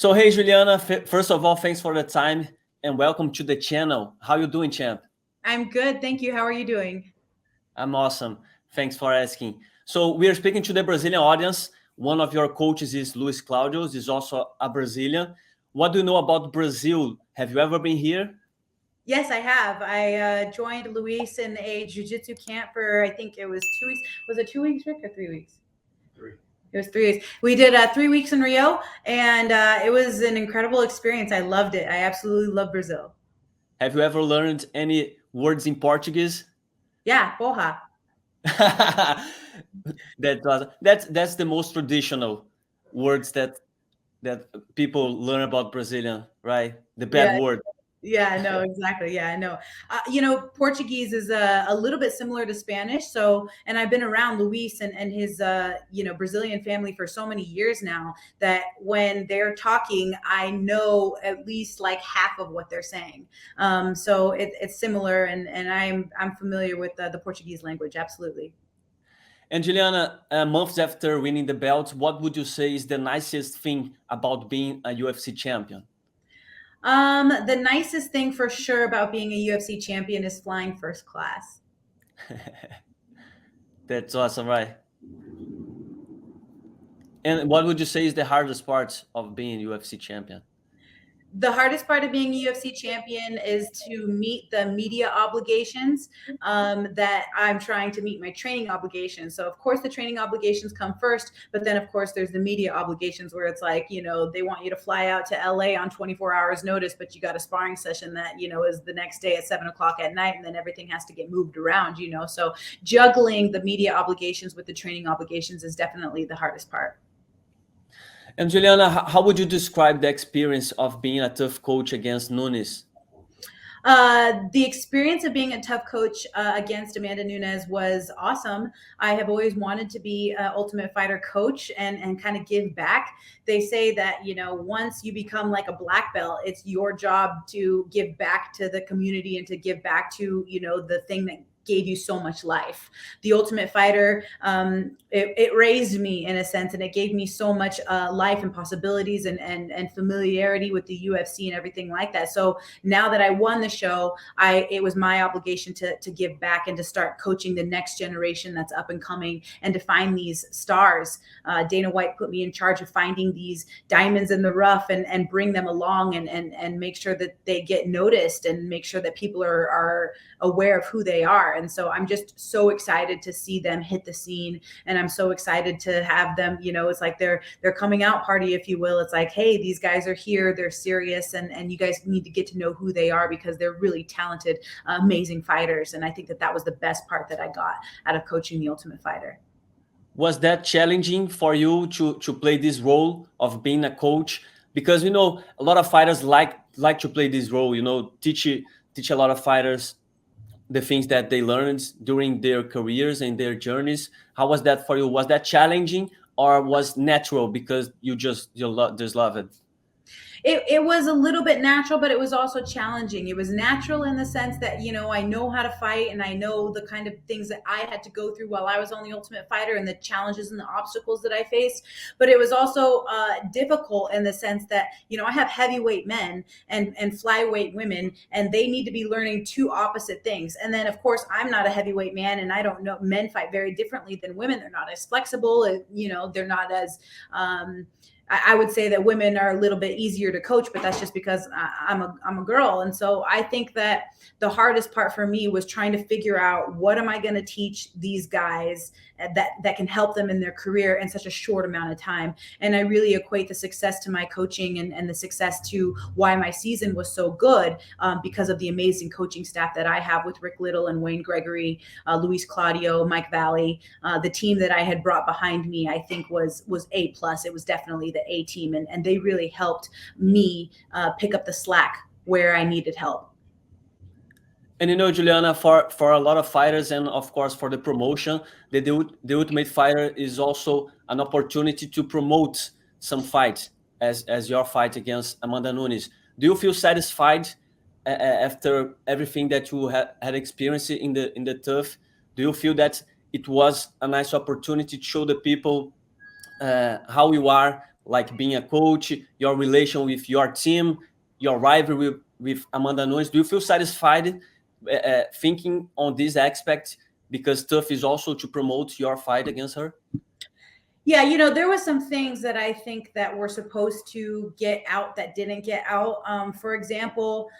So, hey, Juliana, first of all, thanks for the time and welcome to the channel. How you doing, champ? I'm good, thank you. How are you doing? I'm awesome. Thanks for asking. So we are speaking to the Brazilian audience. One of your coaches is Luis Claudio, is also a Brazilian. What do you know about Brazil? Have you ever been here? Yes, I have. I joined Luis in a jiu-jitsu camp for, I think it was 2 weeks. Was it 2 weeks, Rick, or 3 weeks? 3. It was 3 weeks. We did 3 weeks in Rio, and it was an incredible experience. I loved it. I absolutely love Brazil. Have you ever learned any words in Portuguese? Yeah, porra. That's the most traditional words that people learn about Brazilian, right? The bad word. Yeah, no, exactly. Yeah, I know. Portuguese is a little bit similar to Spanish. So, and I've been around Luis and his, Brazilian family for so many years now that when they're talking, I know at least like half of what they're saying. So it's similar, and I'm familiar with the Portuguese language. Absolutely. And Juliana, months after winning the belt, what would you say is the nicest thing about being a UFC champion? The nicest thing for sure about being a UFC champion is flying first class. That's awesome, right? And what would you say is the hardest part of being UFC champion? The hardest part of being a UFC champion is to meet the media obligations that I'm trying to meet my training obligations. So of course the training obligations come first, but then of course there's the media obligations where it's like, they want you to fly out to LA on 24 hours notice, but you got a sparring session that, is the next day at 7 o'clock at night, and then everything has to get moved around, So juggling the media obligations with the training obligations is definitely the hardest part. And Juliana, how would you describe the experience of being a tough coach against Nunes? The experience of being a tough coach against Amanda Nunes was awesome. I have always wanted to be an Ultimate Fighter coach and kind of give back. They say that, once you become like a black belt, it's your job to give back to the community and to give back to, the thing that gave you so much life. The Ultimate Fighter, it raised me in a sense, and it gave me so much life and possibilities and familiarity with the UFC and everything like that. So now that I won the show, it was my obligation to give back and to start coaching the next generation that's up and coming and to find these stars. Dana White put me in charge of finding these diamonds in the rough and bring them along and make sure that they get noticed and make sure that people are aware of who they are. And so I'm just so excited to see them hit the scene, and I'm so excited to have them, it's like their coming out party, if you will. It's like, hey, these guys are here, they're serious, and you guys need to get to know who they are because they're really talented, amazing fighters. And I think that was the best part that I got out of coaching the Ultimate Fighter. Was that challenging for you to play this role of being a coach? Because, a lot of fighters like to play this role, teach a lot of fighters the things that they learned during their careers and their journeys. How was that for you? Was that challenging or was natural because you just love it? It was a little bit natural, but it was also challenging. It was natural in the sense that, I know how to fight and I know the kind of things that I had to go through while I was on the Ultimate Fighter and the challenges and the obstacles that I faced. But it was also difficult in the sense that, I have heavyweight men and flyweight women, and they need to be learning two opposite things. And then, of course, I'm not a heavyweight man, and I don't know, men fight very differently than women. They're not as flexible, they're not as I would say that women are a little bit easier to coach, but that's just because I'm a girl. And so I think that the hardest part for me was trying to figure out, what am I going to teach these guys that can help them in their career in such a short amount of time. And I really equate the success to my coaching and the success to why my season was so good, because of the amazing coaching staff that I have with Rick Little and Wayne Gregory, Luis Claudio, Mike Valley. The team that I had brought behind me, I think was A+. It was definitely the A team. And they really helped me pick up the slack where I needed help. And Juliana, for a lot of fighters, and of course for the promotion, the Ultimate Fighter is also an opportunity to promote some fights, as your fight against Amanda Nunes. Do you feel satisfied after everything that you had experienced in the TUF? Do you feel that it was a nice opportunity to show the people how you are like being a coach, your relation with your team, your rivalry with Amanda Nunes? Do you feel satisfied thinking on this aspect, because tough is also to promote your fight against her? Yeah, you know, there was some things that I think that were supposed to get out that didn't get out. For example,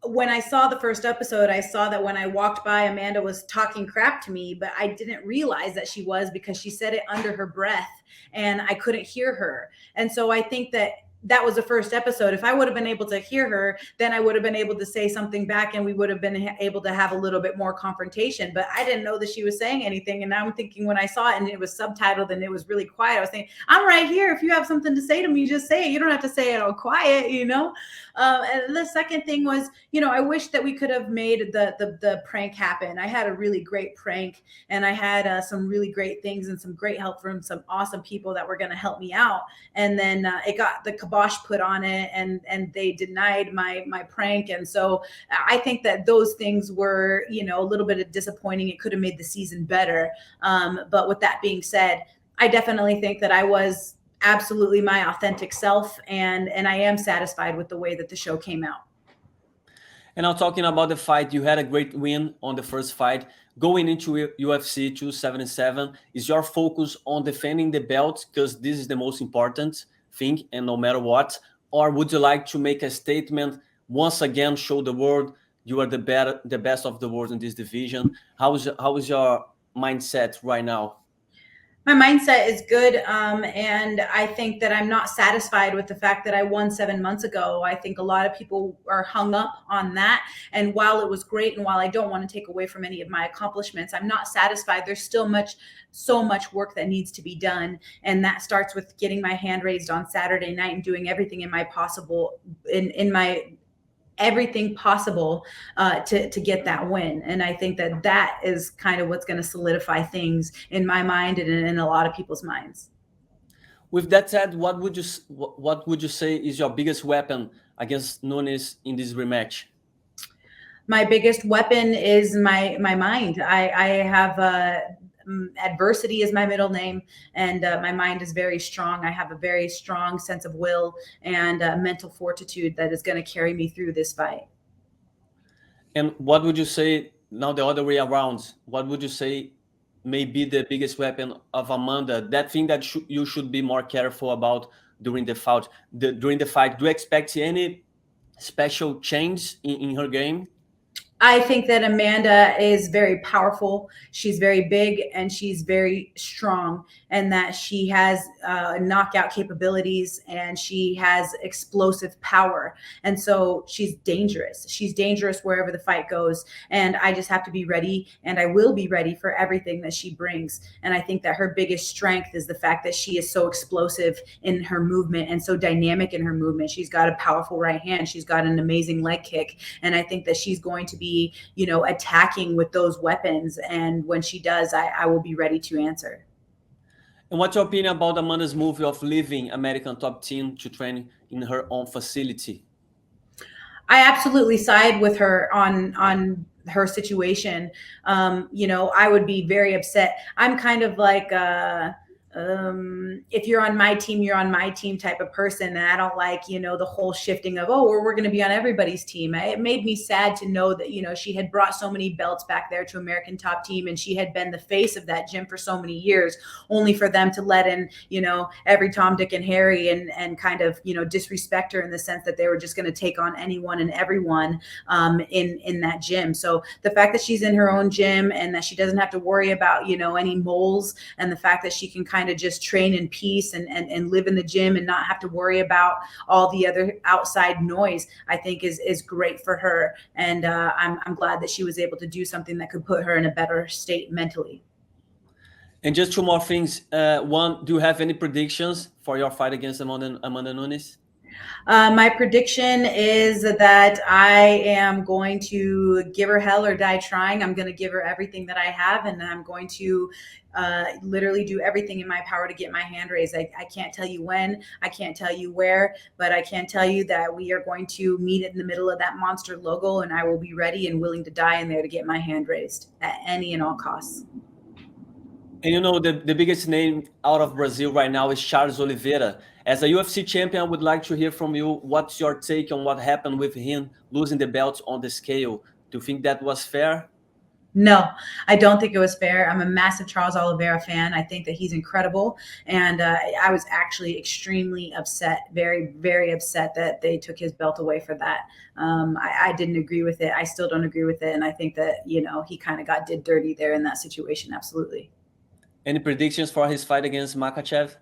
when I saw the first episode, I saw that when I walked by, Amanda was talking crap to me, but I didn't realize that she was, because she said it under her breath and I couldn't hear her. And so I think that was the first episode. If I would have been able to hear her, then I would have been able to say something back and we would have been able to have a little bit more confrontation. But I didn't know that she was saying anything. And now I'm thinking, when I saw it and it was subtitled and it was really quiet, I was saying, I'm right here. If you have something to say to me, just say it. You don't have to say it all quiet, you know? And the second thing was, you know, I wish that we could have made the prank happen. I had a really great prank, and I had some really great things and some great help from some awesome people that were going to help me out. And then it got the kibosh put on it, and they denied my prank. And so I think that those things were, you know, a little bit of disappointing. It could have made the season better. But with that being said, I definitely think that I was absolutely my authentic self, and I am satisfied with the way that the show came out. And now, talking about the fight, you had a great win on the first fight. Going into UFC 277, is your focus on defending the belt, because this is the most important thing, and no matter what? Or would you like to make a statement, once again show the world you are the best of the world in this division? How is your mindset right now? My mindset is good. And I think that I'm not satisfied with the fact that I won 7 months ago. I think a lot of people are hung up on that. And while it was great, and while I don't want to take away from any of my accomplishments, I'm not satisfied. There's still so much work that needs to be done. And that starts with getting my hand raised on Saturday night and doing everything in my possible, in my everything possible to get that win. And I think that is kind of what's going to solidify things in my mind and in a lot of people's minds. With that said, what would you say is your biggest weapon against Nunes in this rematch? My biggest weapon is my mind. I have adversity is my middle name, and my mind is very strong. I have a very strong sense of will and mental fortitude that is going to carry me through this fight. And what would you say, now the other way around, what would you say may be the biggest weapon of Amanda, that thing that you should be more careful about during the fight? During the fight, do you expect any special change in her game? I think that Amanda is very powerful. She's very big and she's very strong, and that she has knockout capabilities and she has explosive power. And so she's dangerous. She's dangerous wherever the fight goes. And I just have to be ready, and I will be ready for everything that she brings. And I think that her biggest strength is the fact that she is so explosive in her movement and so dynamic in her movement. She's got a powerful right hand. She's got an amazing leg kick. And I think that she's going to be, you know, attacking with those weapons. And when she does, I will be ready to answer. And what's your opinion about Amanda's move of leaving American Top Team to train in her own facility? I absolutely side with her on her situation. You know, I would be very upset. I'm kind of like if you're on my team, you're on my team type of person. And I don't like, you know, the whole shifting of, oh, we're going to be on everybody's team. It made me sad to know that, you know, she had brought so many belts back there to American Top Team, and she had been the face of that gym for so many years, only for them to let in, you know, every Tom, Dick, and Harry and kind of, you know, disrespect her in the sense that they were just going to take on anyone and everyone in that gym. So the fact that she's in her own gym and that she doesn't have to worry about, you know, any moles, and the fact that she can kind of just train in peace and live in the gym and not have to worry about all the other outside noise, I think is great for her. And I'm glad that she was able to do something that could put her in a better state mentally. And just two more things. One, do you have any predictions for your fight against Amanda Nunes? My prediction is that I am going to give her hell or die trying. I'm going to give her everything that I have, and I'm going to literally do everything in my power to get my hand raised. I can't tell you when, I can't tell you where, but I can tell you that we are going to meet in the middle of that monster logo, and I will be ready and willing to die in there to get my hand raised at any and all costs. And you know, the biggest name out of Brazil right now is Charles Oliveira. As a UFC champion, I would like to hear from you. What's your take on what happened with him losing the belts on the scale? Do you think that was fair? No, I don't think it was fair. I'm a massive Charles Oliveira fan. I think that he's incredible. And I was actually extremely upset, very, very upset that they took his belt away for that. I didn't agree with it. I still don't agree with it. And I think that, you know, he kind of did dirty there in that situation. Absolutely. Any predictions for his fight against Makhachev?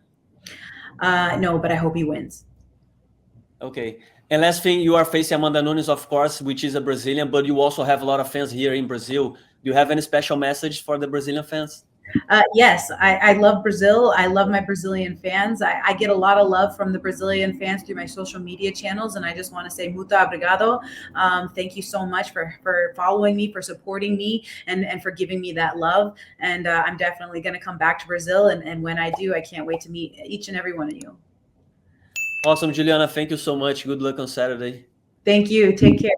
No, but I hope he wins. Okay. And last thing, you are facing Amanda Nunes, of course, which is a Brazilian, but you also have a lot of fans here in Brazil. Do you have any special message for the Brazilian fans? Yes, I love Brazil. I love my Brazilian fans. I get a lot of love from the Brazilian fans through my social media channels. And I just want to say muito obrigado. Thank you so much for following me, for supporting me, and for giving me that love. And I'm definitely going to come back to Brazil. And when I do, I can't wait to meet each and every one of you. Awesome, Juliana. Thank you so much. Good luck on Saturday. Thank you. Take care.